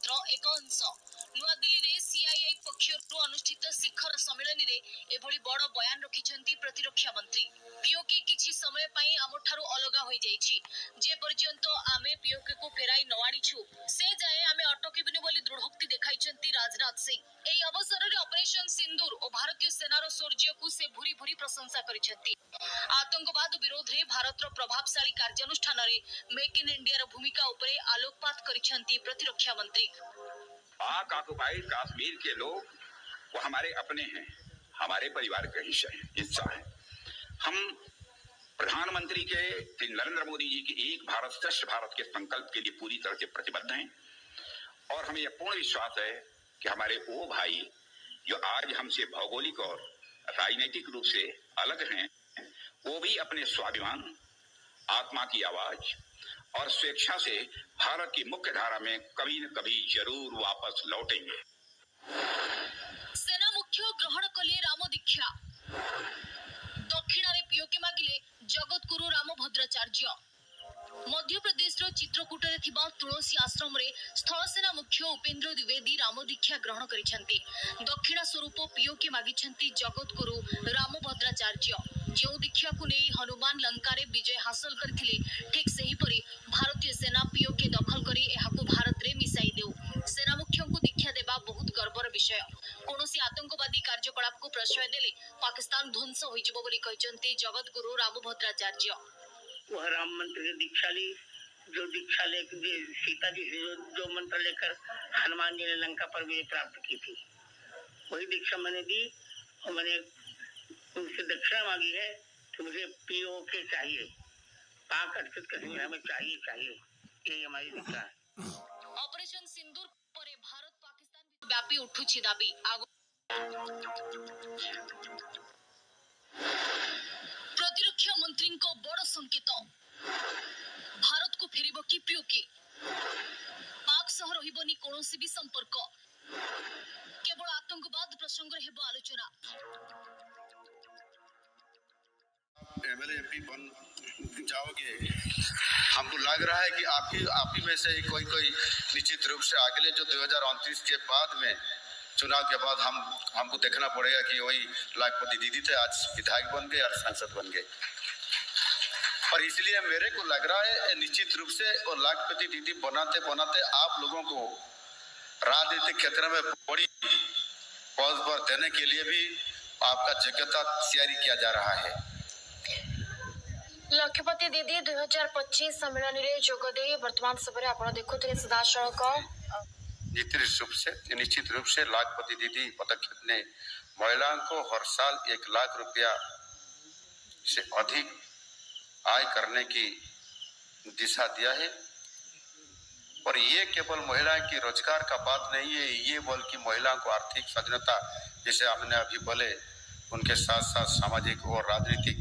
मात्र एक अंश। नुआदिल्ली रे सीआईआई पक्षरु अनुष्ठित शिखर सम्मेलन रे एभली बड़ बयान रखिछंती प्रतिरक्षा मंत्री। पीओके किछि समय पई आमठारु अलगा होई जाईछि। जे पर्यंत आमे पीओके को फेराई न आनिछु से जाए आमे अटकिबिनी बोली दृढ़ोक्ति देखाइछंती राजनाथ सिंह। एई अवसर रे ऑपरेशन सिंदूर और भारतीय सेनार शौर्य को से भूरी भूरी प्रशंसा करिछंती। आतंकवाद विरोध रे भारतर प्रभावशाली कार्यानुष्ठान रे मेक इन इंडिया भूमिका उपरे आलोकपात करिछंती प्रतिरक्षा मंत्री। पाक ऑक्युपाइड कश्मीर के लोग वो हमारे अपने हैं, हमारे परिवार का हिस्सा है। हम प्रधानमंत्री के नरेंद्र मोदी जी के एक भारत श्रेष्ठ भारत के संकल्प के लिए पूरी तरह से प्रतिबद्ध हैं और हमें यह पूर्ण विश्वास है कि हमारे वो भाई जो आज हमसे भौगोलिक और राजनीतिक रूप से अलग हैं, वो भी अपने स्वाभिमान, आत्मा की आवाज और स्वेच्छा से भारत की मुख्य धारा में कभी न कभी जरूर वापस लौटेंगे। सेना मुख्य ग्रहण कले राम दीक्षा। दक्षिण रे पीओके मागिले जगत गुरु रामभद्राचार्य। मध्य प्रदेश चित्रकूट रे थिबा तुलसी आश्रम रे स्थल सेना मुख्य उपेंद्र द्विवेदी राम दीक्षा ग्रहण करिसेंती। दक्षिण स्वरूप पीओके मागिसेंती जगत गुरु रामभद्राचार्य। जो दीक्षा को नहीं हनुमान लंका रे विजय हासिल करथिले, ठीक सही परी भारतीय सेना पीओके दखल करी एहाकु भारत रे मिसाई देउ। सेना मुख्य को दीक्षा देबा बहुत गर्वर विषय। कोनोसी आतंकवादी कार्यकलाप को प्रश्रय देले पाकिस्तान ध्वंस होई जिवो बोली कहिसेंती जगत गुरु रामभद्राचार्य। वह राम मंत्र की दीक्षा ली, जो दीक्षा लेकर सीता जी से जो मंत्र लेकर हनुमान जी ने लंका पर विजय प्राप्त की थी, वही दीक्षा मैंने दी और मैंने उनसे दक्षिणा मांगी है कि मुझे पीओके चाहिए, पाक अर्पित कश्मीर हमें चाहिए। यही हमारी दीक्षा है। ऑपरेशन सिंदूर परे भारत पाकिस्तान व्यापी उठुछि दाबी। प्रतिरक्षा मंत्री को बड़ संकेत, भारत को फेरिब कि पीओके, पाक सह रहिबनी कोनोसी भी संपर्क, केवल आतंकवाद प्रसंग रे हेबो आलोचना। एमएलए एमपी बन जाओगे, हमको लग रहा है कि आप ही में से ही कोई निश्चित रूप से अगले जो 2029 के बाद में चुनाव के बाद हमको देखना पड़ेगा कि वही लाखपति दीदी थे आज विधायक बन गए और सांसद बन गए। और इसलिए मेरे को लग रहा है निश्चित रूप से और लाखपति दीदी बनाते आप लोगों को राजनीतिक क्षेत्र में बड़ी पद पर देने के लिए भी आपका योग्यता तैयारी किया जा रहा है। लक्षपति दीदी 2025 सम्मेलन रे जोगदे वर्तमान समय आपण देखुथिले सीधासळख निश्चित रूप से लाखपति दीदी पदक्षेप ने महिलाओं को हर साल 1 लाख रुपया से अधिक आय करने की दिशा दिया है। और ये केवल महिलाओं की रोजगार का बात नहीं है, ये बल्कि महिलाओं को आर्थिक स्वाधीनता, जैसे आपने अभी बोले, उनके साथ साथ सामाजिक और राजनीतिक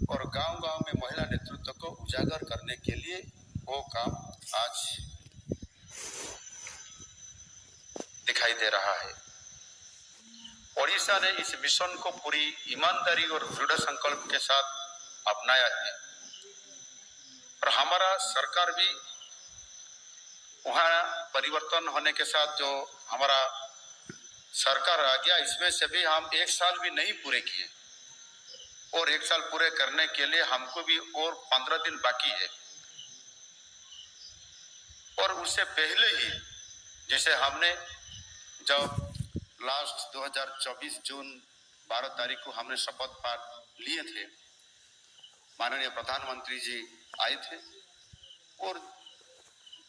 और गांव-गांव में महिला नेतृत्व को उजागर करने के लिए वो काम आज दिखाई दे रहा है। ओडिशा ने इस मिशन को पूरी ईमानदारी और दृढ़ संकल्प के साथ अपनाया है और हमारा सरकार भी वहाँ परिवर्तन होने के साथ जो हमारा सरकार आ गया, इसमें से भी हम 1 साल भी नहीं पूरे किए और 1 साल पूरे करने के लिए हमको भी और 15 दिन बाकी है। और उससे पहले ही जैसे हमने जब लास्ट 2024 जून 12 तारीख को हमने शपथ पाठ लिए थे, माननीय प्रधानमंत्री जी आए थे और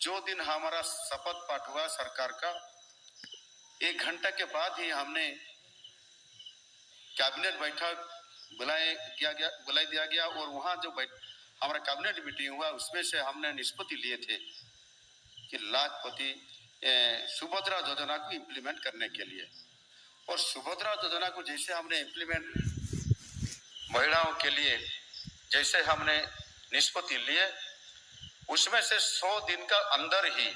जो दिन हमारा शपथ पाठ हुआ सरकार का, 1 घंटा के बाद ही हमने कैबिनेट बैठक बुला दिया गया और वहाँ जो हमारा कैबिनेट मीटिंग हुआ उसमें से हमने निष्पत्ति लिए थे कि लाखपति सुभद्रा योजना को इम्प्लीमेंट करने के लिए। और सुभद्रा योजना को जैसे हमने इम्प्लीमेंट महिलाओं के लिए जैसे हमने निष्पत्ति लिए, उसमें से 100 दिन का अंदर ही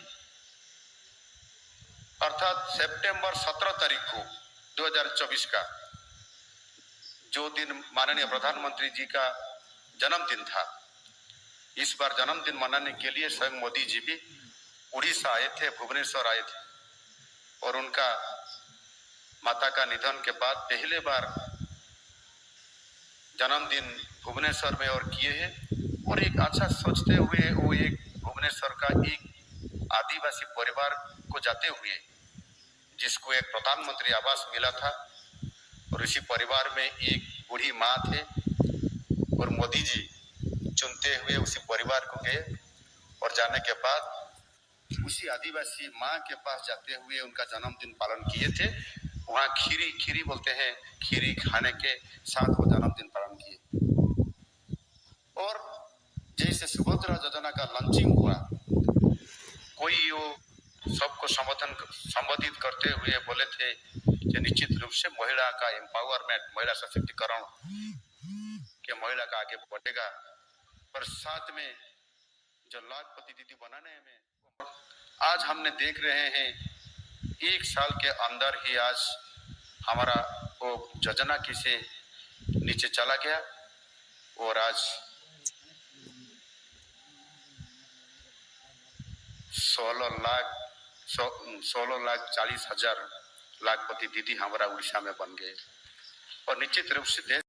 अर्थात सितंबर 17 तारीख को 2024 का जो दिन माननीय प्रधानमंत्री जी का जन्मदिन था, इस बार जन्मदिन मनाने के लिए स्वयं मोदी जी भी उड़ीसा आए थे, भुवनेश्वर आए थे और उनका माता का निधन के बाद पहले बार जन्मदिन भुवनेश्वर में और किए हैं। और एक अच्छा सोचते हुए वो एक भुवनेश्वर का एक आदिवासी परिवार को जाते हुए, जिसको एक प्रधानमंत्री आवास मिला था, और इसी परिवार में एक बूढ़ी माँ थे और मोदी जी चुनते हुए उसी परिवार को गए और जाने के बाद उसी आदिवासी माँ के पास जाते हुए उनका जन्मदिन पालन किए थे। वहाँ खीरी बोलते हैं, खीरी खाने के साथ वो जन्मदिन पालन किए। और जैसे सुभद्रा योजना का लॉन्चिंग हुआ, कोई वो सबको संबोधित करते हुए बोले थे कि निश्चित रूप से महिला का एम्पावरमेंट, महिला सशक्तिकरण के महिला का आगे बढ़ेगा, पर साथ में जो लाखपति दीदी बनाने में आज हमने देख रहे हैं, एक साल के अंदर ही आज हमारा वो योजना किसे नीचे चला गया और आज 16,40,000 लाखपति दीदी हमारा उड़ीसा में बन गए। और निश्चित रूप से देश